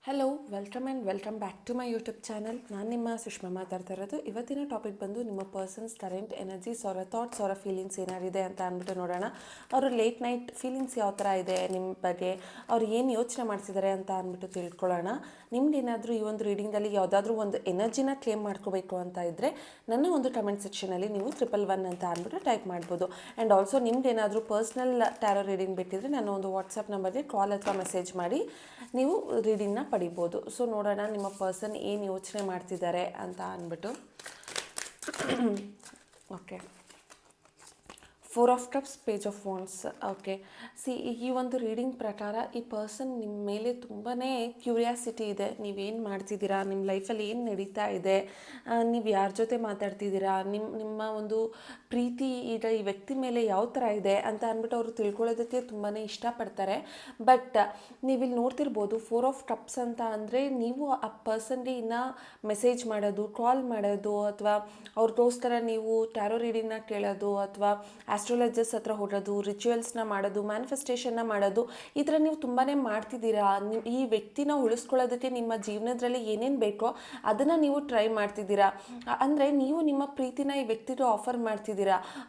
Hello welcome back to my YouTube channel. ನಾನು ನಿಮ್ಮ ಸುಷ್ಮಾ ಮಾತಾಡ್ತಾ ಇರೋದು. ಇವತ್ತಿನ ಟಾಪಿಕ್ ಬಂದು ನಿಮ್ಮ ಪರ್ಸನ್ಸ್ ಕರೆಂಟ್ ಎನರ್ಜೀಸ್ ಅವರ ಥಾಟ್ಸ್ ಅವರ ಫೀಲಿಂಗ್ಸ್ ಏನಾಗಿದೆ ಅಂತ ಅಂದ್ಬಿಟ್ಟು ನೋಡೋಣ. ಅವರು ಲೇಟ್ ನೈಟ್ ಫೀಲಿಂಗ್ಸ್ ಯಾವ ಥರ ಇದೆ ನಿಮ್ಮ ಬಗ್ಗೆ, ಅವ್ರು ಏನು ಯೋಚನೆ ಮಾಡ್ತಿದ್ದಾರೆ ಅಂತ ಅಂದ್ಬಿಟ್ಟು ತಿಳ್ಕೊಳ್ಳೋಣ. ನಿಮ್ಗೇನಾದರೂ ಈ ಒಂದು ರೀಡಿಂಗಲ್ಲಿ ಯಾವುದಾದ್ರೂ ಒಂದು ಎನರ್ಜಿನ ಕ್ಲೇಮ್ ಮಾಡ್ಕೋಬೇಕು ಅಂತ ಇದ್ದರೆ ನನ್ನ ಒಂದು ಕಮೆಂಟ್ ಸೆಕ್ಷನಲ್ಲಿ ನೀವು 111 ಅಂತ ಅಂದ್ಬಿಟ್ಟು ಟೈಪ್ ಮಾಡ್ಬೋದು. ಆ್ಯಂಡ್ ಆಲ್ಸೋ ನಿಮ್ಗೇನಾದರೂ ಪರ್ಸ್ನಲ್ ಟ್ಯಾರೋ ರೀಡಿಂಗ್ ಬೇಕಿದ್ರೆ ನನ್ನ ಒಂದು ವಾಟ್ಸಪ್ ನಂಬರ್ಗೆ ಕಾಲ್ ಅಥವಾ ಮೆಸೇಜ್ ಮಾಡಿ ನೀವು ರೀಡಿಂಗ್ನ ಪಡಿಬೋದು. ಸೊ ನೋಡೋಣ ನಿಮ್ಮ ಪರ್ಸನ್ ಏನು ಯೋಚನೆ ಮಾಡ್ತಿದ್ದಾರೆ ಅಂತ ಅಂದ್ಬಿಟ್ಟು. Okay, 4 of cups, page of wands. Okay, ಈ ಒಂದು ರೀಡಿಂಗ್ ಪ್ರಕಾರ ಈ ಪರ್ಸನ್ ನಿಮ್ಮ ಮೇಲೆ ತುಂಬಾ ಕ್ಯೂರಿಯಾಸಿಟಿ ಇದೆ. ನೀವೇನು ಮಾಡ್ತಿದ್ದೀರಾ, ನಿಮ್ಮ ಲೈಫಲ್ಲಿ ಏನು ನಡೀತಾ ಇದೆ, ನೀವು ಯಾರ ಜೊತೆ ಮಾತಾಡ್ತಿದ್ದೀರಾ, ನಿಮ್ಮ ಒಂದು ಪ್ರೀತಿ ಈಗ ಈ ವ್ಯಕ್ತಿ ಮೇಲೆ ಯಾವ ಥರ ಇದೆ ಅಂತ ಅಂದ್ಬಿಟ್ಟು ಅವರು ತಿಳ್ಕೊಳ್ಳೋದಕ್ಕೆ ತುಂಬಾ ಇಷ್ಟಪಡ್ತಾರೆ. ಬಟ್ ನೀವಿಲ್ಲಿ ನೋಡ್ತಿರ್ಬೋದು 4 ಆಫ್ ಕಪ್ಸ್ ಅಂತ ಅಂದರೆ ನೀವು ಆ ಪರ್ಸನ್ಗೆ ಇನ್ನು ಮೆಸೇಜ್ ಮಾಡೋದು, ಕಾಲ್ ಮಾಡೋದು, ಅಥವಾ ಅವ್ರಿಗೋಸ್ಕರ ನೀವು ಟ್ಯಾರೋ ರೀಡಿಂಗ್ನ ಕೇಳೋದು, ಅಥವಾ ಆಸ್ಟ್ರಾಲಜರ್ಸ್ ಹತ್ರ ಹೋಗೋದು, ರಿಚುವಲ್ಸ್ನ ಮಾಡೋದು, ಮ್ಯಾನಿಫೆಸ್ಟೇಷನ್ನ ಮಾಡೋದು, ಈ ಥರ ನೀವು ತುಂಬಾ ಮಾಡ್ತಿದ್ದೀರಾ. ಈ ವ್ಯಕ್ತಿನ ಉಳಿಸ್ಕೊಳ್ಳೋದಕ್ಕೆ ನಿಮ್ಮ ಜೀವನದಲ್ಲಿ ಏನೇನು ಬೇಕೋ ಅದನ್ನು ನೀವು ಟ್ರೈ ಮಾಡ್ತಿದ್ದೀರಾ. ಅಂದರೆ ನೀವು ನಿಮ್ಮ ಪ್ರೀತಿನ ಈ ವ್ಯಕ್ತಿಗೆ ಆಫರ್ ಮಾಡ್ತಿದ್ದೀರಾ.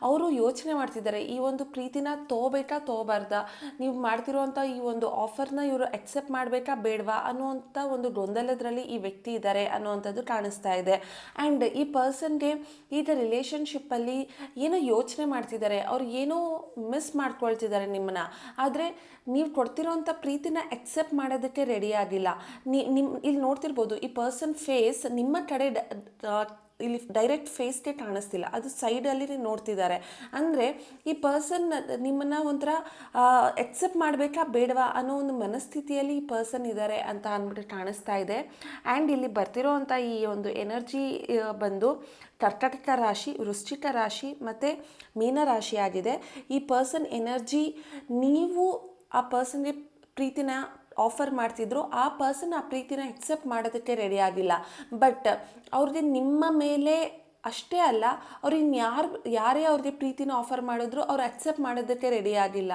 ಅವರು ಯೋಚನೆ ಮಾಡ್ತಿದ್ದಾರೆ ಈ ಒಂದು ಪ್ರೀತಿನ ತೊಗೋಬೇಕಾ ತೊಗೋಬಾರ್ದಾ, ನೀವು ಮಾಡ್ತಿರೋವಂಥ ಈ ಒಂದು ಆಫರ್ನ ಇವರು ಅಕ್ಸೆಪ್ಟ್ ಮಾಡಬೇಕಾ ಬೇಡವಾ ಅನ್ನುವಂಥ ಒಂದು ಗೊಂದಲದಲ್ಲಿ ಈ ವ್ಯಕ್ತಿ ಇದ್ದಾರೆ ಅನ್ನುವಂಥದ್ದು ಕಾಣಿಸ್ತಾ ಇದೆ. ಆ್ಯಂಡ್ ಈ ಪರ್ಸನ್ಗೆ ಈಗ ರಿಲೇಷನ್ಶಿಪ್ಪಲ್ಲಿ ಏನೋ ಯೋಚನೆ ಮಾಡ್ತಿದ್ದಾರೆ, ಅವ್ರು ಏನೋ ಮಿಸ್ ಮಾಡ್ಕೊಳ್ತಿದ್ದಾರೆ ನಿಮ್ಮನ್ನ. ಆದರೆ ನೀವು ಕೊಡ್ತಿರೋವಂಥ ಪ್ರೀತಿನ ಅಕ್ಸೆಪ್ಟ್ ಮಾಡೋದಕ್ಕೆ ರೆಡಿ ಆಗಿಲ್ಲ. ಇಲ್ಲಿ ನೋಡ್ತಿರ್ಬೋದು ಈ ಪರ್ಸನ್ ಫೇಸ್ ನಿಮ್ಮ ಕಡೆ ಇಲ್ಲಿ ಡೈರೆಕ್ಟ್ ಫೇಸ್ಗೆ ಕಾಣಿಸ್ತಿಲ್ಲ, ಅದು ಸೈಡಲ್ಲಿ ನೋಡ್ತಿದ್ದಾರೆ. ಅಂದರೆ ಈ ಪರ್ಸನ್ ನಿಮ್ಮನ್ನು ಒಂಥರ ಎಕ್ಸೆಪ್ಟ್ ಮಾಡಬೇಕಾ ಬೇಡವಾ ಅನ್ನೋ ಒಂದು ಮನಸ್ಥಿತಿಯಲ್ಲಿ ಈ ಪರ್ಸನ್ ಇದ್ದಾರೆ ಅಂತ ಅಂದ್ಬಿಟ್ಟು ಕಾಣಿಸ್ತಾ ಇದೆ. ಆ್ಯಂಡ್ ಇಲ್ಲಿ ಬರ್ತಿರೋವಂಥ ಈ ಒಂದು ಎನರ್ಜಿ ಬಂದು ಕರ್ಕಾಟಕ ರಾಶಿ, ವೃಶ್ಚಿಕ ರಾಶಿ ಮತ್ತು ಮೀನ ರಾಶಿ ಆಗಿದೆ. ಈ ಪರ್ಸನ್ ಎನರ್ಜಿ, ನೀವು ಆ ಪರ್ಸನ್ಗೆ ಪ್ರೀತಿನ ಆಫರ್ ಮಾಡ್ತಿದ್ರು, ಆ ಪರ್ಸನ್ ಆ ಪ್ರೀತಿನ ಎಕ್ಸೆಪ್ಟ್ ಮಾಡೋದಕ್ಕೆ ರೆಡಿ ಆಗಿಲ್ಲ. ಬಟ್ ಅವ್ರಿಗೆ ನಿಮ್ಮ ಮೇಲೆ ಅಷ್ಟೇ ಅಲ್ಲ, ಅವ್ರು ಯಾರೇ ಅವ್ರಿಗೆ ಪ್ರೀತಿನ ಆಫರ್ ಮಾಡಿದ್ರು ಅವ್ರು ಅಕ್ಸೆಪ್ಟ್ ಮಾಡೋದಕ್ಕೆ ರೆಡಿ ಆಗಿಲ್ಲ.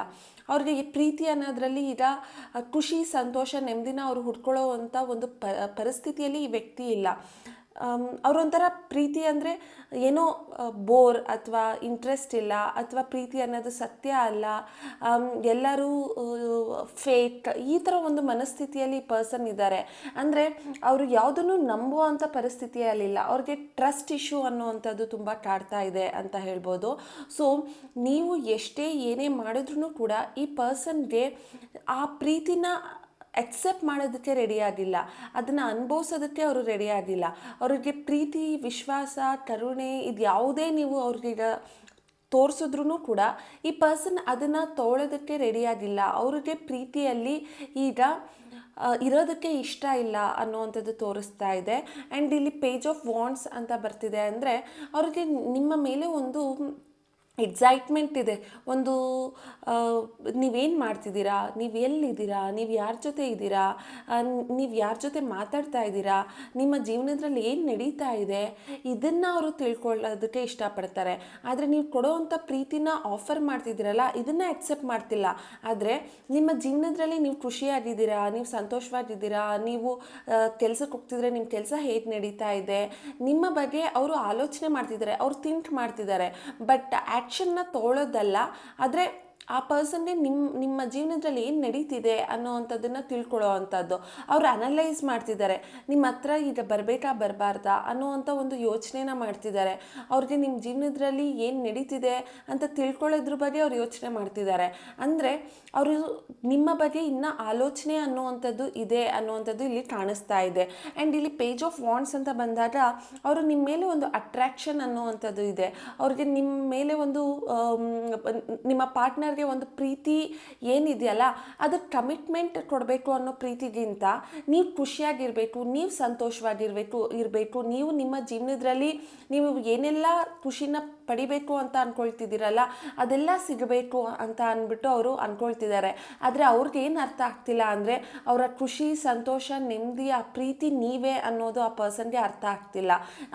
ಅವ್ರಿಗೆ ಈ ಪ್ರೀತಿ ಅನ್ನೋದ್ರಲ್ಲಿ ಈಗ ಖುಷಿ, ಸಂತೋಷ, ನೆಮ್ಮದಿನ ಅವ್ರು ಹುಡ್ಕೊಳ್ಳೋವಂಥ ಒಂದು ಪರಿಸ್ಥಿತಿಯಲ್ಲಿ ಈ ವ್ಯಕ್ತಿ ಇಲ್ಲ. ಅವರೊಂಥರ ಪ್ರೀತಿ ಅಂದರೆ ಏನೋ ಬೋರ್ ಅಥವಾ ಇಂಟ್ರೆಸ್ಟ್ ಇಲ್ಲ, ಅಥವಾ ಪ್ರೀತಿ ಅನ್ನೋದು ಸತ್ಯ ಅಲ್ಲ, ಎಲ್ಲರೂ ಫೇಕ್, ಈ ಥರ ಒಂದು ಮನಸ್ಥಿತಿಯಲ್ಲಿ ಈ ಪರ್ಸನ್ ಇದ್ದಾರೆ. ಅಂದರೆ ಅವರು ಯಾವುದನ್ನು ನಂಬುವಂಥ ಪರಿಸ್ಥಿತಿಯಲ್ಲಿಲ್ಲ. ಅವ್ರಿಗೆ ಟ್ರಸ್ಟ್ ಇಶ್ಯೂ ಅನ್ನುವಂಥದ್ದು ತುಂಬ ಕಾಡ್ತಾ ಇದೆ ಅಂತ ಹೇಳ್ಬೋದು. ಸೊ ನೀವು ಎಷ್ಟೇ ಏನೇ ಮಾಡಿದ್ರೂ ಕೂಡ ಈ ಪರ್ಸನ್ಗೆ ಆ ಪ್ರೀತಿನ ಅಕ್ಸೆಪ್ಟ್ ಮಾಡೋದಕ್ಕೆ ರೆಡಿಯಾಗಿಲ್ಲ, ಅದನ್ನು ಅನುಭವಿಸೋದಕ್ಕೆ ಅವರು ರೆಡಿಯಾಗಿಲ್ಲ. ಅವರಿಗೆ ಪ್ರೀತಿ, ವಿಶ್ವಾಸ, ಕರುಣೆ ಇದು ಯಾವುದೇ ನೀವು ಅವ್ರಿಗೀಗ ತೋರಿಸಿದ್ರೂ ಕೂಡ ಈ ಪರ್ಸನ್ ಅದನ್ನು ತೊಗೊಳೋದಕ್ಕೆ ರೆಡಿಯಾಗಿಲ್ಲ. ಅವ್ರಿಗೆ ಪ್ರೀತಿಯಲ್ಲಿ ಈಗ ಇರೋದಕ್ಕೆ ಇಷ್ಟ ಇಲ್ಲ ಅನ್ನುವಂಥದ್ದು ತೋರಿಸ್ತಾ ಇದೆ. ಆ್ಯಂಡ್ ಇಲ್ಲಿ ಪೇಜ್ ಆಫ್ ವಾಂಡ್ಸ್ ಅಂತ ಬರ್ತಿದೆ. ಅಂದರೆ ಅವ್ರಿಗೆ ನಿಮ್ಮ ಮೇಲೆ ಒಂದು ಎಕ್ಸೈಟ್ಮೆಂಟ್ ಇದೆ. ಒಂದು ನೀವೇನು ಮಾಡ್ತಿದ್ದೀರಾ, ನೀವು ಎಲ್ಲಿದ್ದೀರಾ, ನೀವು ಯಾರ ಜೊತೆ ಇದ್ದೀರಾ, ನೀವು ಯಾರ ಜೊತೆ ಮಾತಾಡ್ತಾ ಇದ್ದೀರಾ, ನಿಮ್ಮ ಜೀವನದಲ್ಲಿ ಏನು ನಡೀತಾ ಇದೆ, ಇದನ್ನು ಅವರು ತಿಳ್ಕೊಳ್ಳೋದಕ್ಕೆ ಇಷ್ಟಪಡ್ತಾರೆ. ಆದರೆ ನೀವು ಕೊಡೋವಂಥ ಪ್ರೀತಿನ ಆಫರ್ ಮಾಡ್ತಿದ್ದೀರಲ್ಲ, ಇದನ್ನು ಅಕ್ಸೆಪ್ಟ್ ಮಾಡ್ತಿಲ್ಲ. ಆದರೆ ನಿಮ್ಮ ಜೀವನದಲ್ಲಿ ನೀವು ಖುಷಿಯಾಗಿದ್ದೀರಾ, ನೀವು ಸಂತೋಷವಾಗಿದ್ದೀರಾ, ನೀವು ಕೆಲಸಕ್ಕೆ ಹೋಗ್ತಿದ್ರೆ ನಿಮ್ಮ ಕೆಲಸ ಹೇಗೆ ನಡೀತಾ ಇದೆ, ನಿಮ್ಮ ಬಗ್ಗೆ ಅವರು ಆಲೋಚನೆ ಮಾಡ್ತಿದ್ದಾರೆ, ಅವ್ರು ಥಿಂಕ್ ಮಾಡ್ತಿದ್ದಾರೆ. ಬಟ್ ಆ್ಯಕ್ಷನ್ನ ತೊಗೊಳ್ಳೋದಲ್ಲ, ಆದರೆ ಆ ಪರ್ಸನ್ಗೆ ನಿಮ್ಮ ಜೀವನದಲ್ಲಿ ಏನು ನಡೀತಿದೆ ಅನ್ನೋವಂಥದ್ದನ್ನು ತಿಳ್ಕೊಳ್ಳೋ ಅಂಥದ್ದು. ಅವರು ಅನಲೈಸ್ ಮಾಡ್ತಿದ್ದಾರೆ, ನಿಮ್ಮ ಹತ್ರ ಈಗ ಬರಬೇಕಾ ಬರಬಾರ್ದಾ ಅನ್ನೋವಂಥ ಒಂದು ಯೋಚನೆನ ಮಾಡ್ತಿದ್ದಾರೆ. ಅವ್ರಿಗೆ ನಿಮ್ಮ ಜೀವನದಲ್ಲಿ ಏನು ನಡೀತಿದೆ ಅಂತ ತಿಳ್ಕೊಳ್ಳೋದ್ರ ಬಗ್ಗೆ ಅವ್ರು ಯೋಚನೆ ಮಾಡ್ತಿದ್ದಾರೆ. ಅಂದರೆ ಅವರು ನಿಮ್ಮ ಬಗ್ಗೆ ಇನ್ನೂ ಆಲೋಚನೆ ಅನ್ನುವಂಥದ್ದು ಇದೆ ಅನ್ನುವಂಥದ್ದು ಇಲ್ಲಿ ಕಾಣಿಸ್ತಾ ಇದೆ. ಆ್ಯಂಡ್ ಇಲ್ಲಿ ಪೇಜ್ ಆಫ್ ವಾಂಡ್ಸ್ ಅಂತ ಬಂದಾಗ ಅವರು ನಿಮ್ಮ ಮೇಲೆ ಒಂದು ಅಟ್ರ್ಯಾಕ್ಷನ್ ಅನ್ನುವಂಥದ್ದು ಇದೆ. ಅವ್ರಿಗೆ ನಿಮ್ಮ ಮೇಲೆ ಒಂದು ನಿಮ್ಮ ಪಾರ್ಟ್ನರ್ಗೆ ಒಂದು ಪ್ರೀತಿ ಏನಿದೆಯಲ್ಲ, ಅದಕ್ಕೆ ಕಮಿಟ್ಮೆಂಟ್ ಕೊಡಬೇಕು ಅನ್ನೋ ಪ್ರೀತಿಗಿಂತ ನೀವು ಖುಷಿಯಾಗಿರಬೇಕು, ನೀವು ಸಂತೋಷವಾಗಿರಬೇಕು, ನೀವು ನಿಮ್ಮ ಜೀವನದಲ್ಲಿ ನೀವು ಏನೆಲ್ಲ ಖುಷಿನ ಪಡಿಬೇಕು ಅಂತ ಅಂದ್ಕೊಳ್ತಿದ್ದೀರಲ್ಲ ಅದೆಲ್ಲ ಸಿಗಬೇಕು ಅಂತ ಅಂದ್ಬಿಟ್ಟು ಅವರು ಅಂದ್ಕೊಳ್ತಿದ್ದಾರೆ. ಆದರೆ ಅವ್ರಿಗೆ ಏನು ಅರ್ಥ ಆಗ್ತಿಲ್ಲ ಅಂದರೆ ಅವರ ಖುಷಿ, ಸಂತೋಷ, ನೆಮ್ಮದಿ, ಆ ಪ್ರೀತಿ ನೀವೇ ಅನ್ನೋದು ಆ ಪರ್ಸನ್ಗೆ ಅರ್ಥ ಆಗ್ತಿಲ್ಲ.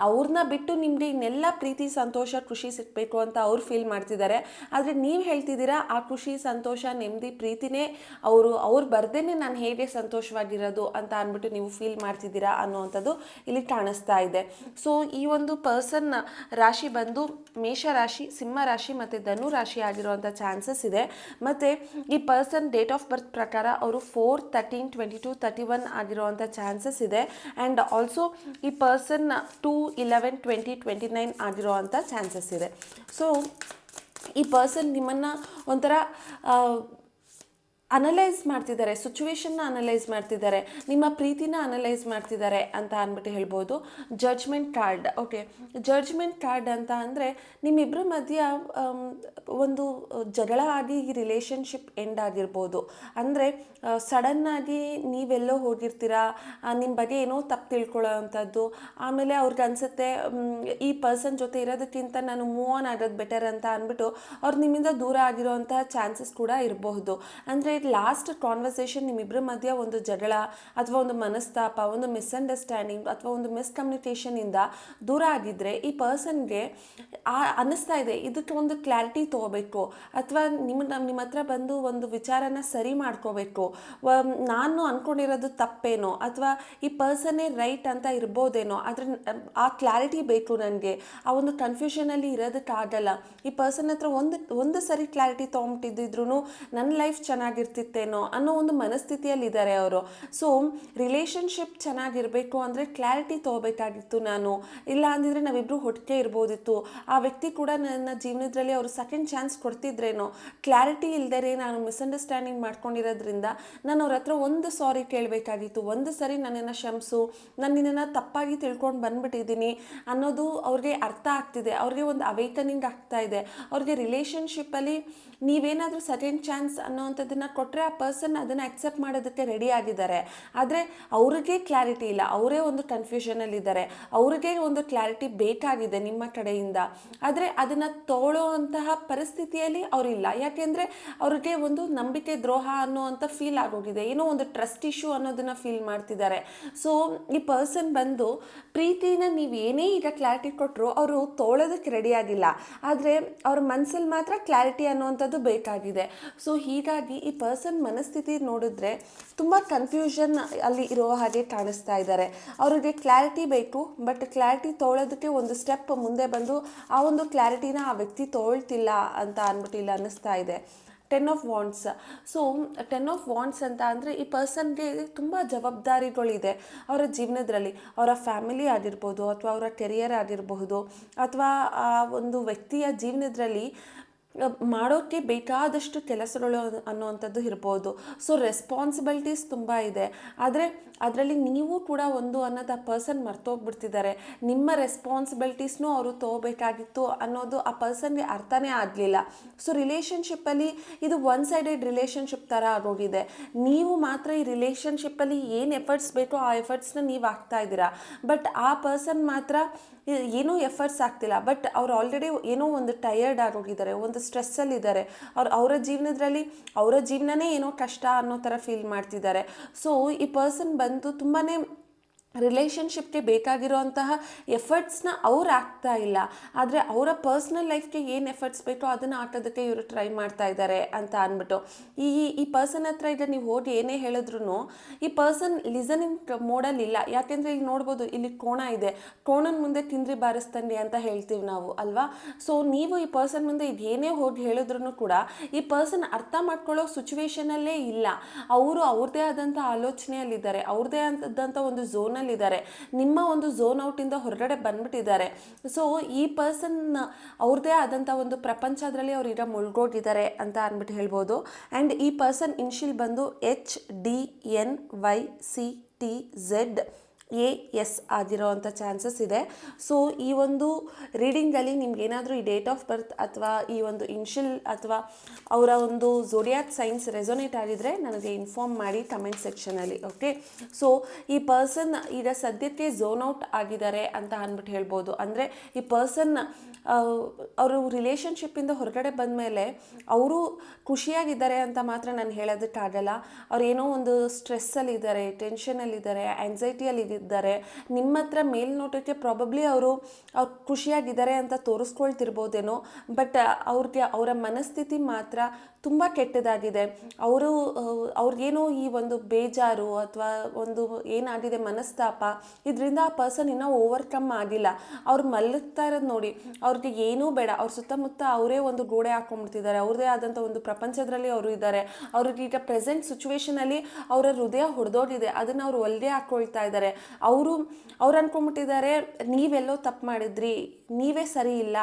ಅವ್ರನ್ನ ಬಿಟ್ಟು ನಿಮಗೆ ಇನ್ನೆಲ್ಲ ಪ್ರೀತಿ, ಸಂತೋಷ, ಖುಷಿ ಸಿಗಬೇಕು ಅಂತ ಅವ್ರು ಫೀಲ್ ಮಾಡ್ತಿದ್ದಾರೆ. ಆದರೆ ನೀವು ಹೇಳ್ತಿದ್ದೀರಾ ಆ ಖುಷಿ, ಸಂತೋಷ, ನೆಮ್ಮದಿ, ಪ್ರೀತಿನೇ ಅವ್ರು ಬರ್ದೇನೆ ನಾನು ಹೇಗೆ ಸಂತೋಷವಾಗಿರೋದು ಅಂತ ಅಂದ್ಬಿಟ್ಟು ನೀವು ಫೀಲ್ ಮಾಡ್ತಿದ್ದೀರಾ ಅನ್ನೋವಂಥದ್ದು ಇಲ್ಲಿ ಕಾಣಿಸ್ತಾ ಇದೆ. ಸೊ ಈ ಒಂದು ಪರ್ಸನ್ ರಾಶಿ ಬಂದು ಮೇಷರಾಶಿ, ಸಿಂಹ ರಾಶಿ ಮತ್ತು ಧನು ರಾಶಿ ಆಗಿರುವಂಥ ಚಾನ್ಸಸ್ ಇದೆ. ಮತ್ತು ಈ ಪರ್ಸನ್ ಡೇಟ್ ಆಫ್ ಬರ್ತ್ ಪ್ರಕಾರ ಅವರು 4/13/22/31 ಆಗಿರುವಂಥ ಚಾನ್ಸಸ್ ಇದೆ. ಆ್ಯಂಡ್ ಆಲ್ಸೋ ಈ ಪರ್ಸನ್ 2/11/2029 ಆಗಿರುವಂಥ ಚಾನ್ಸಸ್ ಇದೆ. ಸೊ ಈ ಪರ್ಸನ್ ನಿಮ್ಮನ್ನು ಒಂಥರ ಅನಲೈಸ್ ಮಾಡ್ತಿದ್ದಾರೆ, ಸಿಚುವೇಶನ್ನ ಅನಲೈಸ್ ಮಾಡ್ತಿದ್ದಾರೆ, ನಿಮ್ಮ ಪ್ರೀತಿನ ಅನಲೈಸ್ ಮಾಡ್ತಿದ್ದಾರೆ ಅಂತ ಅಂದ್ಬಿಟ್ಟು ಹೇಳ್ಬೋದು. Judgement card. Okay, judgement card ಅಂತ ಅಂದರೆ ನಿಮ್ಮಿಬ್ಬರ ಮಧ್ಯ ಒಂದು ಜಗಳ ಆಗಿ ಈ ರಿಲೇಷನ್ಶಿಪ್ ಎಂಡ್ ಆಗಿರ್ಬೋದು. ಅಂದರೆ ಸಡನ್ನಾಗಿ ನೀವೆಲ್ಲೋ ಹೋಗಿರ್ತೀರಾ, ನಿಮ್ಮ ಬಗ್ಗೆ ಏನೋ ತಪ್ಪು ತಿಳ್ಕೊಳ್ಳೋ ಅಂಥದ್ದು. ಆಮೇಲೆ ಅವ್ರಿಗೆ ಅನಿಸುತ್ತೆ ಈ ಪರ್ಸನ್ ಜೊತೆ ಇರೋದಕ್ಕಿಂತ ನಾನು ಮೂವ್ ಆನ್ ಆಗೋದು ಬೆಟರ್ ಅಂತ ಅಂದ್ಬಿಟ್ಟು ಅವ್ರು ನಿಮ್ಮಿಂದ ದೂರ ಆಗಿರೋವಂತಹ ಚಾನ್ಸಸ್ ಕೂಡ ಇರಬಹುದು. ಅಂದರೆ ಲಾಸ್ಟ್ ಕಾನ್ವರ್ಸೇಷನ್ ನಿಮ್ಮಿಬ್ಬರ ಮಧ್ಯ ಒಂದು ಜಗಳ ಅಥವಾ ಒಂದು ಮನಸ್ತಾಪ, ಒಂದು ಮಿಸ್ಅಂಡರ್ಸ್ಟ್ಯಾಂಡಿಂಗ್ ಅಥವಾ ಒಂದು ಮಿಸ್ಕಮ್ಯುನಿಕೇಷನಿಂದ ದೂರ ಆಗಿದ್ದರೆ ಈ ಪರ್ಸನ್ಗೆ ಅನ್ನಿಸ್ತಾ ಇದೆ ಇದಕ್ಕೆ ಒಂದು ಕ್ಲಾರಿಟಿ ತೊಗೋಬೇಕು ಅಥವಾ ನಿಮ್ಮ ಹತ್ರ ಬಂದು ಒಂದು ವಿಚಾರನ ಸರಿ ಮಾಡ್ಕೋಬೇಕು. ನಾನು ಅಂದ್ಕೊಂಡಿರೋದು ತಪ್ಪೇನೋ ಅಥವಾ ಈ ಪರ್ಸನ್ನೇ ರೈಟ್ ಅಂತ ಇರ್ಬೋದೇನೋ, ಆದರೆ ಆ ಕ್ಲಾರಿಟಿ ಬೇಕು ನನಗೆ. ಆ ಒಂದು ಕನ್ಫ್ಯೂಷನಲ್ಲಿ ಇರೋದಕ್ಕಾಗಲ್ಲ. ಈ ಪರ್ಸನ್ ಹತ್ರ ಒಂದು ಸರಿ ಕ್ಲಾರಿಟಿ ತೊಗೊಂಬಿಟ್ಟಿದ್ರು ನನ್ನ ಲೈಫ್ ಚೆನ್ನಾಗಿರ್ತಿತ್ತೇನೋ ಅನ್ನೋ ಒಂದು ಮನಸ್ಥಿತಿಯಲ್ಲಿ ಇದ್ದಾರೆ ಅವರು. ಸೊ ರಿಲೇಷನ್ಶಿಪ್ ಚೆನ್ನಾಗಿರಬೇಕು ಅಂದರೆ ಕ್ಲಾರಿಟಿ ತೊಗೋಬೇಕಾಗಿತ್ತು ನಾನು. ಇಲ್ಲ ಅಂದಿದ್ರೆ ನಾವಿಬ್ಬರು ಒಟ್ಟಿಗೆ ಇರ್ಬೋದಿತ್ತು. ಆ ವ್ಯಕ್ತಿ ಕೂಡ ನನ್ನ ಜೀವನದಲ್ಲಿ ಅವರು ಸೆಕೆಂಡ್ ಚಾನ್ಸ್ ಕೊಡ್ತಿದ್ರೇನೋ. ಕ್ಲಾರಿಟಿ ಇಲ್ಲದೇ ನಾನು ಮಿಸ್ಅಂಡರ್ಸ್ಟ್ಯಾಂಡಿಂಗ್ ಮಾಡ್ಕೊಂಡಿರೋದ್ರಿಂದ ನಾನು ಅವ್ರ ಹತ್ರ ಒಂದು ಸಾರಿ ಕೇಳಬೇಕಾಗಿತ್ತು. ಒಂದು ಸರಿ ನನ್ನನ್ನು ಕ್ಷಮಿಸು, ನಾನು ನಿನ್ನನ್ನು ತಪ್ಪಾಗಿ ತಿಳ್ಕೊಂಡು ಬಂದ್ಬಿಟ್ಟಿದ್ದೀನಿ ಅನ್ನೋದು ಅವ್ರಿಗೆ ಅರ್ಥ ಆಗ್ತಿದೆ. ಅವ್ರಿಗೆ ಒಂದು ಅವೇಕನಿಂಗ್ ಆಗ್ತಾ ಇದೆ. ಅವ್ರಿಗೆ ರಿಲೇಷನ್ಶಿಪ್ಪಲ್ಲಿ ನೀವೇನಾದರೂ ಸೆಕೆಂಡ್ ಚಾನ್ಸ್ ಅನ್ನೋವಂಥದ್ದನ್ನು ಕೊಟ್ಟರೆ ಆ ಪರ್ಸನ್ ಅದನ್ನು ಅಕ್ಸೆಪ್ಟ್ ಮಾಡೋದಕ್ಕೆ ರೆಡಿ ಆಗಿದ್ದಾರೆ. ಆದರೆ ಅವ್ರಿಗೆ ಕ್ಲಾರಿಟಿ ಇಲ್ಲ, ಅವರೇ ಒಂದು ಕನ್ಫ್ಯೂಷನಲ್ಲಿದ್ದಾರೆ. ಅವ್ರಿಗೆ ಒಂದು ಕ್ಲಾರಿಟಿ ಬೇಕಾಗಿದೆ ನಿಮ್ಮ ಕಡೆಯಿಂದ, ಆದರೆ ಅದನ್ನು ತಗೊಳ್ಳೋವಂತಹ ಪರಿಸ್ಥಿತಿಯಲ್ಲಿ ಅವರಿಲ್ಲ. ಯಾಕೆಂದರೆ ಅವ್ರಿಗೆ ಒಂದು ನಂಬಿಕೆ ದ್ರೋಹ ಅನ್ನೋವಂಥ ಫೀಲ್ ಆಗೋಗಿದೆ. ಏನೋ ಒಂದು ಟ್ರಸ್ಟ್ ಇಶ್ಯೂ ಅನ್ನೋದನ್ನು ಫೀಲ್ ಮಾಡ್ತಿದ್ದಾರೆ. ಸೊ ಈ ಪರ್ಸನ್ ಬಂದು ಪ್ರೀತಿನ ನೀವು ಏನೇ ಈಗ ಕ್ಲಾರಿಟಿ ಕೊಟ್ಟರು ಅವರು ತಗೊಳ್ಳೋದಕ್ಕೆ ರೆಡಿ ಆಗಿಲ್ಲ. ಆದರೆ ಅವ್ರ ಮನಸ್ಸಲ್ಲಿ ಮಾತ್ರ ಕ್ಲಾರಿಟಿ ಅನ್ನೋವಂಥದ್ದು ಬೇಕಾಗಿದೆ. ಸೊ ಹೀಗಾಗಿ ಈ ಪರ್ಸನ್ ಮನಸ್ಥಿತಿ ನೋಡಿದ್ರೆ ತುಂಬ ಕನ್ಫ್ಯೂಷನ್ ಅಲ್ಲಿ ಇರೋ ಹಾಗೆ ಕಾಣಿಸ್ತಾ ಇದ್ದಾರೆ. ಅವರಿಗೆ ಕ್ಲಾರಿಟಿ ಬೇಕು, ಬಟ್ ಕ್ಲಾರಿಟಿ ತೊಗೊಳೋದಕ್ಕೆ ಒಂದು ಸ್ಟೆಪ್ ಮುಂದೆ ಬಂದು ಆ ಒಂದು ಕ್ಲಾರಿಟಿನ ಆ ವ್ಯಕ್ತಿ ತೊಗೊಳ್ತಿಲ್ಲ ಅಂತ ಅಂದ್ಬಿಟ್ಟು ಇಲ್ಲ ಅನ್ನಿಸ್ತಾ ಇದೆ. 10 of wands. So 10 of wands ಅಂತ ಅಂದರೆ ಈ ಪರ್ಸನ್ಗೆ ತುಂಬ ಜವಾಬ್ದಾರಿಗಳಿದೆ ಅವರ ಜೀವನದಲ್ಲಿ. ಅವರ ಫ್ಯಾಮಿಲಿ ಆಗಿರ್ಬೋದು ಅಥವಾ ಅವರ ಕೆರಿಯರ್ ಆಗಿರಬಹುದು ಅಥವಾ ಆ ಒಂದು ವ್ಯಕ್ತಿಯ ಜೀವನದಲ್ಲಿ ಮಾಡೋಕ್ಕೆ ಬೇಕಾದಷ್ಟು ಕೆಲಸಗಳು ಅನ್ನುವಂಥದ್ದು ಇರ್ಬೋದು. ಸೊ ರೆಸ್ಪಾನ್ಸಿಬಿಲಿಟೀಸ್ ತುಂಬ ಇದೆ. ಆದರೆ ಅದರಲ್ಲಿ ನೀವು ಕೂಡ ಒಂದು ಅನ್ನೋದು ಆ ಪರ್ಸನ್ ಮರ್ತೋಗ್ಬಿಡ್ತಿದ್ದಾರೆ. ನಿಮ್ಮ ರೆಸ್ಪಾನ್ಸಿಬಿಲಿಟೀಸ್ನೂ ಅವರು ತೊಗೋಬೇಕಾಗಿತ್ತು ಅನ್ನೋದು ಆ ಪರ್ಸನ್ಗೆ ಅರ್ಥನೇ ಆಗಲಿಲ್ಲ. ಸೊ ರಿಲೇಷನ್ಶಿಪ್ಪಲ್ಲಿ ಇದು ಒನ್ ಸೈಡೆಡ್ ರಿಲೇಷನ್ಶಿಪ್ ಥರ ಆಗೋಗಿದೆ. ನೀವು ಮಾತ್ರ ಈ ರಿಲೇಷನ್ಶಿಪ್ಪಲ್ಲಿ ಏನು ಎಫರ್ಟ್ಸ್ ಬೇಕೋ ಆ ಎಫರ್ಟ್ಸ್ನ ನೀವು ಹಾಕ್ತಾ ಇದ್ದೀರಾ. ಬಟ್ ಆ ಪರ್ಸನ್ ಮಾತ್ರ ಏನೂ ಎಫರ್ಟ್ಸ್ ಆಗ್ತಿಲ್ಲ. ಬಟ್ ಅವ್ರು ಆಲ್ರೆಡಿ ಏನೋ ಒಂದು ಟಯರ್ಡ್ ಆಗೋಗಿದ್ದಾರೆ, ಒಂದು ಸ್ಟ್ರೆಸ್ಸಲ್ಲಿದ್ದಾರೆ. ಅವರ ಜೀವನದಲ್ಲಿ ಅವರ ಜೀವನನೇ ಏನೋ ಕಷ್ಟ ಅನ್ನೋ ಥರ ಫೀಲ್ ಮಾಡ್ತಿದ್ದಾರೆ. ಸೊ ಈ ಪರ್ಸನ್ ಬಂದು ತುಂಬಾ ರಿಲೇಷನ್ಶಿಪ್ಗೆ ಬೇಕಾಗಿರುವಂತಹ ಎಫರ್ಟ್ಸ್ನ ಅವ್ರು ಆಗ್ತಾ ಇಲ್ಲ. ಆದರೆ ಅವರ ಪರ್ಸ್ನಲ್ ಲೈಫ್ಗೆ ಏನು ಎಫರ್ಟ್ಸ್ ಬೇಕೋ ಅದನ್ನು ಹಾಕೋದಕ್ಕೆ ಇವರು ಟ್ರೈ ಮಾಡ್ತಾ ಇದ್ದಾರೆ ಅಂತ ಅಂದ್ಬಿಟ್ಟು ಈ ಪರ್ಸನ್ ಹತ್ರ ಈಗ ನೀವು ಹೋಗಿ ಏನೇ ಹೇಳಿದ್ರು ಈ ಪರ್ಸನ್ ಲಿಸನಿಂಗ್ ಮೋಡಲ್ಲಿ ಇಲ್ಲ. ಯಾಕೆಂದರೆ ಇಲ್ಲಿ ನೋಡ್ಬೋದು, ಇಲ್ಲಿ ಕೋಣ ಇದೆ. ಕೋಣನ ಮುಂದೆ ತಿಂದ್ರಿ ಬಾರಿಸ್ತಂಡಿ ಅಂತ ಹೇಳ್ತೀವಿ ನಾವು ಅಲ್ವಾ. ಸೊ ನೀವು ಈ ಪರ್ಸನ್ ಮುಂದೆ ಇದು ಏನೇ ಹೋಗಿ ಹೇಳಿದ್ರು ಕೂಡ ಈ ಪರ್ಸನ್ ಅರ್ಥ ಮಾಡ್ಕೊಳ್ಳೋ ಸಿಚುವೇಶನಲ್ಲೇ ಇಲ್ಲ. ಅವರು ಅವ್ರದ್ದೇ ಆದಂಥ ಆಲೋಚನೆಯಲ್ಲಿದ್ದಾರೆ, ಅವ್ರದ್ದೇ ಆದಂಥ ಒಂದು ಝೋನಲ್ಲಿ ಇದ್ದಾರೆ. ನಿಮ್ಮ ಒಂದು ಝೋನ್ ಔಟಿಂದ ಹೊರಗಡೆ ಬಂದ್ಬಿಟ್ಟಿದ್ದಾರೆ. ಸೊ ಈ ಪರ್ಸನ್ ಅವ್ರದ್ದೇ ಆದಂಥ ಒಂದು ಪ್ರಪಂಚದಲ್ಲಿ ಅವ್ರು ಈಗ ಮುಳ್ಗೋಗಿದ್ದಾರೆ ಅಂತ ಅಂದ್ಬಿಟ್ಟು ಹೇಳ್ಬೋದು. ಆ್ಯಂಡ್ ಈ ಪರ್ಸನ್ ಇನ್ಶಿಯಲ್ ಬಂದು HDNYCTZ ಎಸ್ ಆಗಿರೋವಂಥ ಚಾನ್ಸಸ್ ಇದೆ. ಸೊ ಈ ಒಂದು ರೀಡಿಂಗಲ್ಲಿ ನಿಮ್ಗೇನಾದರೂ ಈ ಡೇಟ್ ಆಫ್ ಬರ್ತ್ ಅಥವಾ ಈ ಒಂದು ಇನ್ಷಿಯಲ್ ಅಥವಾ ಅವರ ಒಂದು ಝೋಡಿಯಾಕ್ ಸೈನ್ಸ್ ರೆಸೊನೇಟ್ ಆಗಿದ್ರೆ ನನಗೆ ಇನ್ಫಾರ್ಮ್ ಮಾಡಿ ಕಮೆಂಟ್ ಸೆಕ್ಷನಲ್ಲಿ. ಓಕೆ, ಸೊ ಈ ಪರ್ಸನ್ ಈಗ ಸದ್ಯಕ್ಕೆ ಝೋನ್ ಔಟ್ ಆಗಿದ್ದಾರೆ ಅಂತ ಅಂದ್ಬಿಟ್ಟು ಹೇಳ್ಬೋದು. ಅಂದರೆ ಈ ಪರ್ಸನ್ ಅವರು ರಿಲೇಷನ್ಶಿಪ್ಪಿಂದ ಹೊರಗಡೆ ಬಂದ ಮೇಲೆ ಅವರು ಖುಷಿಯಾಗಿದ್ದಾರೆ ಅಂತ ಮಾತ್ರ ನಾನು ಹೇಳೋದಕ್ಕಾಗಲ್ಲ. ಅವ್ರು ಏನೋ ಒಂದು ಸ್ಟ್ರೆಸ್ಸಲ್ಲಿದ್ದಾರೆ, ಟೆನ್ಷನಲ್ಲಿದ್ದಾರೆ, ಆ್ಯಂಗ್ಸೈಟಿಯಲ್ಲಿ ಇದ್ದಾರೆ. ನಿಮ್ಮ ಹತ್ರ ಮೇಲ್ನೋಟಕ್ಕೆ ಪ್ರಾಬಬ್ಲಿ ಅವರು ಖುಷಿಯಾಗಿದ್ದಾರೆ ಅಂತ ತೋರಿಸ್ಕೊಳ್ತಿರ್ಬೋದೇನೋ, ಬಟ್ ಅವರ ಮನಸ್ಥಿತಿ ಮಾತ್ರ ತುಂಬ ಕೆಟ್ಟದಾಗಿದೆ. ಅವ್ರಿಗೇನೋ ಈ ಒಂದು ಬೇಜಾರು ಅಥವಾ ಒಂದು ಏನಾಗಿದೆ ಮನಸ್ತಾಪ, ಇದರಿಂದ ಆ ಪರ್ಸನ್ ಇನ್ನೂ ಓವರ್ಕಮ್ ಆಗಿಲ್ಲ. ಅವ್ರು ಮಲಗ್ತಾ ಇರೋದು ನೋಡಿ, ಅವ್ರಿಗೆ ಏನೂ ಬೇಡ, ಅವ್ರ ಸುತ್ತಮುತ್ತ ಅವರೇ ಒಂದು ಗೋಡೆ ಹಾಕೊಂಡ್ಬಿಡ್ತಿದ್ದಾರೆ, ಅವ್ರದ್ದೇ ಆದಂಥ ಒಂದು ಪ್ರಪಂಚದಲ್ಲಿ ಅವರು ಇದ್ದಾರೆ. ಅವ್ರಿಗೆ ಈಗ ಪ್ರೆಸೆಂಟ್ ಸಿಚುವೇಶನಲ್ಲಿ ಅವರ ಹೃದಯ ಹೊಡೆದೋಗಿದೆ, ಅದನ್ನು ಅವರು ಹೊಲಿಗೆ ಹಾಕ್ಕೊಳ್ತಾ ಇದ್ದಾರೆ. ಅವ್ರು ಅಂದ್ಕೊಂಡ್ಬಿಟ್ಟಿದ್ದಾರೆ ನೀವೆಲ್ಲೋ ತಪ್ಪು ಮಾಡಿದ್ರಿ, ನೀವೇ ಸರಿ ಇಲ್ಲ,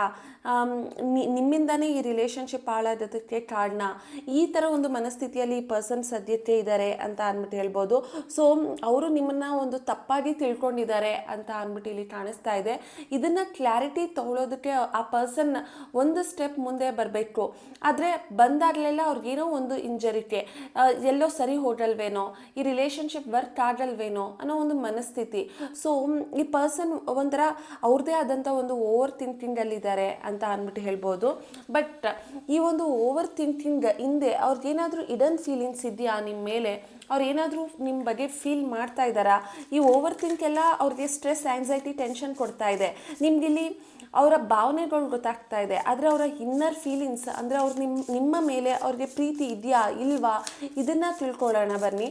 ನಿಮ್ಮಿಂದನೇ ಈ ರಿಲೇಷನ್ಶಿಪ್ ಹಾಳಾಗೋದಕ್ಕೆ ಕಾರಣ. ಈ ಥರ ಒಂದು ಮನಸ್ಥಿತಿಯಲ್ಲಿ ಈ ಪರ್ಸನ್ ಸದ್ಯಕ್ಕೆ ಇದ್ದಾರೆ ಅಂತ ಅಂದ್ಬಿಟ್ಟು ಹೇಳ್ಬೋದು. ಸೊ ಅವರು ನಿಮ್ಮನ್ನು ಒಂದು ತಪ್ಪಾಗಿ ತಿಳ್ಕೊಂಡಿದ್ದಾರೆ ಅಂತ ಅಂದ್ಬಿಟ್ಟು ಇಲ್ಲಿ ಕಾಣಿಸ್ತಾ ಇದೆ. ಇದನ್ನು ಕ್ಲಾರಿಟಿ ತೊಗೊಳೋದಕ್ಕೆ ಆ ಪರ್ಸನ್ ಒಂದು ಸ್ಟೆಪ್ ಮುಂದೆ ಬರಬೇಕು. ಆದರೆ ಬಂದಾಗಲೆಲ್ಲ ಅವ್ರಿಗೇನೋ ಒಂದು ಇಂಜರಿಕೆ, ಎಲ್ಲೋ ಸರಿ ಹೋಗಲ್ವೇನೋ, ಈ ರಿಲೇಷನ್ಶಿಪ್ ವರ್ಕ್ ಆಗಲ್ವೇನೋ ಅನ್ನೋ ಒಂದು ಮನಸ್ಥಿತಿ. ಸೊ ಈ ಪರ್ಸನ್ ಒಂಥರ ಅವ್ರದ್ದೇ ಆದಂಥ ಒಂದು ಓವರ್ ಥಿಂಕಿಂಗಲ್ಲಿದ್ದಾರೆ ಅಂತ ಅಂದ್ಬಿಟ್ಟು ಹೇಳ್ಬೋದು. ಬಟ್ ಈ ಒಂದು ಓವರ್ ಥಿಂಕಿಂಗ್ ಹಿಂದೆ ಅವ್ರಿಗೇನಾದರೂ ಇಡನ್ ಫೀಲಿಂಗ್ಸ್ ಇದೆಯಾ ನಿಮ್ಮ ಮೇಲೆ? ಅವ್ರು ಏನಾದರೂ ನಿಮ್ಮ ಬಗ್ಗೆ ಫೀಲ್ ಮಾಡ್ತಾ ಇದ್ದಾರಾ? ಈ ಓವರ್ ಥಿಂಕ್ ಎಲ್ಲ ಅವ್ರಿಗೆ ಸ್ಟ್ರೆಸ್, ಆ್ಯಂಗ್ಸೈಟಿ, ಟೆನ್ಷನ್ ಕೊಡ್ತಾ ಇದೆ. ನಿಮಗಿಲ್ಲಿ ಅವರ ಭಾವನೆಗಳು ಗೊತ್ತಾಗ್ತಾ ಇದೆ, ಆದರೆ ಅವರ ಇನ್ನರ್ ಫೀಲಿಂಗ್ಸ್ ಅಂದರೆ ಅವ್ರು ನಿಮ್ಮ ಮೇಲೆ ಅವ್ರಿಗೆ ಪ್ರೀತಿ ಇದೆಯಾ ಇಲ್ವಾ, ಇದನ್ನು ತಿಳ್ಕೊಳ್ಳೋಣ ಬನ್ನಿ.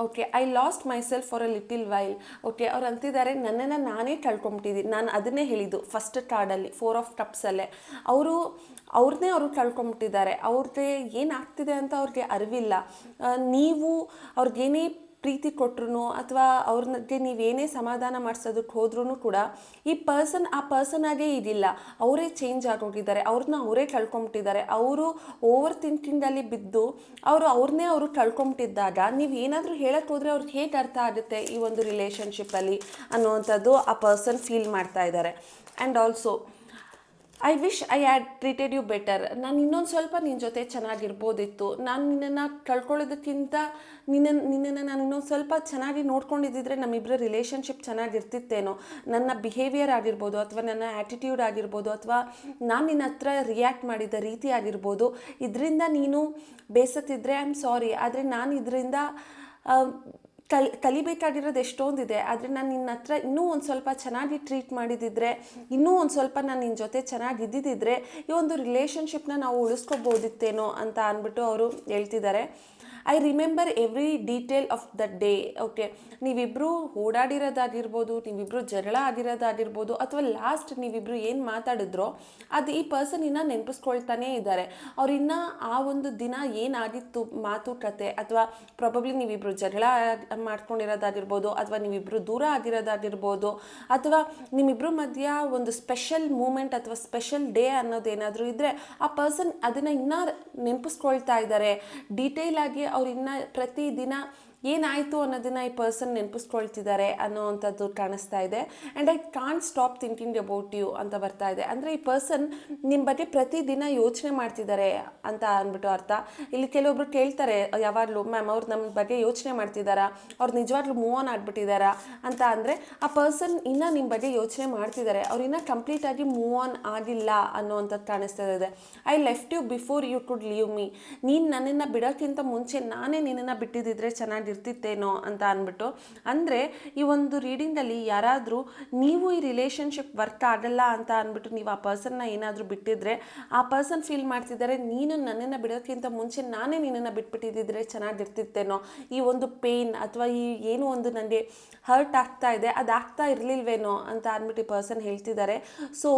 Okay, I lost my self for a little while. Okay, ಅವ್ರು ಅಂತಿದ್ದಾರೆ ನನ್ನನ್ನು ನಾನೇ ಕಳ್ಕೊಂಬಿಟ್ಟಿದ್ದೀನಿ. ನಾನು ಅದನ್ನೇ ಹೇಳಿದ್ದು ಫಸ್ಟ್ ಕಾರ್ಡಲ್ಲಿ 4 ಆಫ್ ಕಪ್ಸಲ್ಲೇ. ಅವ್ರನ್ನೇ ಕಳ್ಕೊಂಬಿಟ್ಟಿದ್ದಾರೆ. ಅವ್ರಿಗೆ ಏನಾಗ್ತಿದೆ ಅಂತ ಅವ್ರಿಗೆ ಅರಿವಿಲ್ಲ. ನೀವು ಅವ್ರಿಗೇನೇ ಪ್ರೀತಿ ಕೊಟ್ಟರು ಅಥವಾ ಅವ್ರಿಗೆ ನೀವೇನೇ ಸಮಾಧಾನ ಮಾಡಿಸೋದಕ್ಕೆ ಹೋದ್ರೂ ಕೂಡ ಈ ಆ ಪರ್ಸನಾಗೇ ಇದಿಲ್ಲ, ಅವರೇ ಚೇಂಜ್ ಆಗೋಗಿದ್ದಾರೆ, ಅವರೇ ಕಳ್ಕೊಂಬಿಟ್ಟಿದ್ದಾರೆ. ಅವರು ಓವರ್ ಥಿಂಕಿಂಗಲ್ಲಿ ಬಿದ್ದು ಅವ್ರನ್ನೇ ಕಳ್ಕೊಂಬಿಟ್ಟಿದ್ದಾಗ ನೀವು ಏನಾದರೂ ಹೇಳಕ್ಕೆ ಹೋದರೆ ಅವ್ರಿಗೆ ಹೇಗೆ ಅರ್ಥ ಆಗುತ್ತೆ ಈ ಒಂದು ರಿಲೇಷನ್ಶಿಪ್ಪಲ್ಲಿ ಅನ್ನುವಂಥದ್ದು ಆ ಪರ್ಸನ್ ಫೀಲ್ ಮಾಡ್ತಾ ಇದ್ದಾರೆ. And also I wish I had treated you better. ನಾನು ಇನ್ನೊಂದು ಸ್ವಲ್ಪ ನಿನ್ನ ಜೊತೆ ಚೆನ್ನಾಗಿರ್ಬೋದಿತ್ತು. ನಾನು ನಿನ್ನನ್ನು ಕಳ್ಕೊಳ್ಳೋದಕ್ಕಿಂತ ನಿನ್ನನ್ನು ನಾನು ಇನ್ನೊಂದು ಸ್ವಲ್ಪ ಚೆನ್ನಾಗಿ ನೋಡ್ಕೊಂಡಿದ್ದಿದ್ರೆ ನಮ್ಮಿಬ್ಬರ ರಿಲೇಷನ್ಶಿಪ್ ಚೆನ್ನಾಗಿರ್ತಿತ್ತೇನೋ. ನನ್ನ ಬಿಹೇವಿಯರ್ ಆಗಿರ್ಬೋದು ಅಥವಾ ನನ್ನ ಆ್ಯಟಿಟ್ಯೂಡ್ ಆಗಿರ್ಬೋದು ಅಥವಾ ನಾನು ನಿನ್ನ ಹತ್ರ ರಿಯಾಕ್ಟ್ ಮಾಡಿದ ರೀತಿ ಆಗಿರ್ಬೋದು, ಇದರಿಂದ ನೀನು ಬೇಸತ್ತಿದ್ರೆ ಐ ಆಮ್ ಸಾರಿ. ಆದರೆ ನಾನು ಇದರಿಂದ ಕಲಿಬೇಕಾಗಿರೋದು ಎಷ್ಟೊಂದಿದೆ. ಆದರೆ ನಾನು ನಿನ್ನ ಹತ್ರ ಇನ್ನೂ ಒಂದು ಸ್ವಲ್ಪ ಚೆನ್ನಾಗಿ ಟ್ರೀಟ್ ಮಾಡಿದಿದ್ರೆ, ಇನ್ನೂ ಒಂದು ಸ್ವಲ್ಪ ನಾನು ನಿನ್ನ ಜೊತೆ ಚೆನ್ನಾಗಿದ್ದಿದ್ದರೆ ಈ ಒಂದು ರಿಲೇಷನ್ಶಿಪ್ನ ನಾವು ಉಳಿಸ್ಕೋಬೋದಿತ್ತೇನೋ ಅಂತ ಅಂದ್ಬಿಟ್ಟು ಅವರು ಹೇಳ್ತಿದ್ದಾರೆ. I remember every detail of the day. Okay, ನೀವಿಬ್ಬರು ಓಡಾಡಿರೋದಾಗಿರ್ಬೋದು, ನೀವಿಬ್ಬರು ಜಗಳ ಆಗಿರೋದಾಗಿರ್ಬೋದು ಅಥವಾ ಲಾಸ್ಟ್ ನೀವಿಬ್ಬರು ಏನು ಮಾತಾಡಿದ್ರೋ ಅದು ಈ ಪರ್ಸನ್ ಇನ್ನೂ ನೆನಪಿಸ್ಕೊಳ್ತಾನೇ ಇದ್ದಾರೆ. ಅವ್ರಿನ್ನ ಆ ಒಂದು ದಿನ ಏನಾಗಿತ್ತು ಮಾತುಕತೆ ಅಥವಾ ಪ್ರಾಬಬ್ಲಿ ನೀವಿಬ್ಬರು ಜಗಳ ಮಾಡ್ಕೊಂಡಿರೋದಾಗಿರ್ಬೋದು ಅಥವಾ ನೀವಿಬ್ಬರು ದೂರ ಆಗಿರೋದಾಗಿರ್ಬೋದು ಅಥವಾ ನಿಮ್ಮಿಬ್ಬರ ಮಧ್ಯ ಒಂದು ಸ್ಪೆಷಲ್ ಮೂಮೆಂಟ್ ಅಥವಾ ಸ್ಪೆಷಲ್ ಡೇ ಅನ್ನೋದೇನಾದರೂ ಇದ್ದರೆ ಆ ಪರ್ಸನ್ ಅದನ್ನು ಇನ್ನೂ ನೆನಪಿಸ್ಕೊಳ್ತಾ ಇದ್ದಾರೆ. ಡೀಟೇಲ್ ಆಗಿ ಅವ್ರಿನ್ನ ಪ್ರತಿದಿನ ಏನಾಯಿತು ಅನ್ನೋದನ್ನು ಈ ಪರ್ಸನ್ ನೆನಪಿಸ್ಕೊಳ್ತಿದ್ದಾರೆ ಅನ್ನೋವಂಥದ್ದು ಕಾಣಿಸ್ತಾ ಇದೆ. And I can't stop thinking about you ಅಂತ ಬರ್ತಾ ಇದೆ. ಅಂದರೆ ಈ ಪರ್ಸನ್ ನಿಮ್ಮ ಬಗ್ಗೆ ಪ್ರತಿದಿನ ಯೋಚನೆ ಮಾಡ್ತಿದ್ದಾರೆ ಅಂತ ಅಂದ್ಬಿಟ್ಟು ಅರ್ಥ. ಇಲ್ಲಿ ಕೆಲವೊಬ್ರು ಕೇಳ್ತಾರೆ ಯಾವಾಗಲೂ, ಮ್ಯಾಮ್ ಅವ್ರು ನಮ್ಮ ಬಗ್ಗೆ ಯೋಚನೆ ಮಾಡ್ತಿದ್ದಾರಾ, ಅವ್ರು ನಿಜವಾಗ್ಲೂ ಮೂವ್ ಆನ್ ಆಗಿಬಿಟ್ಟಿದ್ದಾರಾ ಅಂತ. ಅಂದರೆ ಆ ಪರ್ಸನ್ ಇನ್ನೂ ನಿಮ್ಮ ಬಗ್ಗೆ ಯೋಚನೆ ಮಾಡ್ತಿದ್ದಾರೆ, ಅವ್ರು ಇನ್ನೂ ಕಂಪ್ಲೀಟಾಗಿ ಮೂವ್ ಆನ್ ಆಗಿಲ್ಲ ಅನ್ನೋವಂಥದ್ದು ಕಾಣಿಸ್ತಾ ಇದೆ. I left you before you could leave me. ನೀನು ನನ್ನನ್ನು ಬಿಡೋಕ್ಕಿಂತ ಮುಂಚೆ ನಾನೇ ನಿನ್ನನ್ನು ಬಿಟ್ಟಿದ್ದಿದ್ರೆ ಚೆನ್ನಾಗಿರ್ತಿತ್ತೇನೋ ಅಂತ ಅಂದ್ಬಿಟ್ಟು. ಅಂದರೆ ಈ ಒಂದು ರೀಡಿಂಗಲ್ಲಿ ಯಾರಾದರೂ ನೀವು ಈ ರಿಲೇಷನ್ಶಿಪ್ ವರ್ಕ್ ಆಗಲ್ಲ ಅಂತ ಅಂದ್ಬಿಟ್ಟು ನೀವು ಆ ಪರ್ಸನ್ನ ಏನಾದರೂ ಬಿಟ್ಟಿದ್ರೆ ಆ ಪರ್ಸನ್ ಫೀಲ್ ಮಾಡ್ತಿದ್ದಾರೆ ನೀನು ನನ್ನನ್ನು ಬಿಡೋಕ್ಕಿಂತ ಮುಂಚೆ ನಾನೇ ನಿನ್ನನ್ನು ಬಿಟ್ಬಿಟ್ಟಿದ್ದಿದ್ರೆ ಚೆನ್ನಾಗಿರ್ತಿತ್ತೇನೋ. ಈ ಒಂದು ಪೇನ್ ಅಥವಾ ಈ ಏನು ಒಂದು ನನಗೆ ಹರ್ಟ್ ಆಗ್ತಾ ಇದೆ ಅದು ಆಗ್ತಾ ಇರಲಿಲ್ವೇನೋ ಅಂತ ಅಂದ್ಬಿಟ್ಟು ಈ ಪರ್ಸನ್ ಹೇಳ್ತಿದ್ದಾರೆ. ಸೊ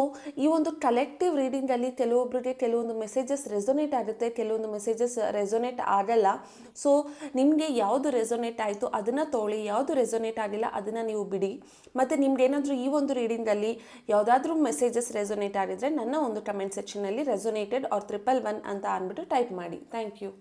ಈ ಒಂದು ಕಲೆಕ್ಟಿವ್ ರೀಡಿಂಗಲ್ಲಿ ಕೆಲವೊಬ್ಬರಿಗೆ ಕೆಲವೊಂದು ಮೆಸೇಜಸ್ ರೆಸೊನೇಟ್ ಆಗುತ್ತೆ, ಕೆಲವೊಂದು ಮೆಸೇಜಸ್ ರೆಸೊನೇಟ್ ಆಗಲ್ಲ. ಸೊ ನಿಮಗೆ ಯಾವುದು ರೆಸೊನೇಟ್ ಆಯಿತು ಅದನ್ನು ತೊಗೊಳ್ಳಿ, ಯಾವುದು ರೆಸೊನೇಟ್ ಆಗಿಲ್ಲ ಅದನ್ನು ನೀವು ಬಿಡಿ. ಮತ್ತು ನಿಮ್ಗೇನಾದರೂ ಈ ಒಂದು ರೀಡಿಂಗಲ್ಲಿ ಯಾವುದಾದ್ರೂ ಮೆಸೇಜಸ್ ರೆಸೊನೇಟ್ ಆಗಿದ್ರೆ ನನ್ನ ಒಂದು ಕಮೆಂಟ್ ಸೆಕ್ಷನಲ್ಲಿ ರೆಸೊನೇಟೆಡ್ ಆರ್ 111 ಅಂತ ಅಂದ್ಬಿಟ್ಟು ಟೈಪ್ ಮಾಡಿ. Thank you.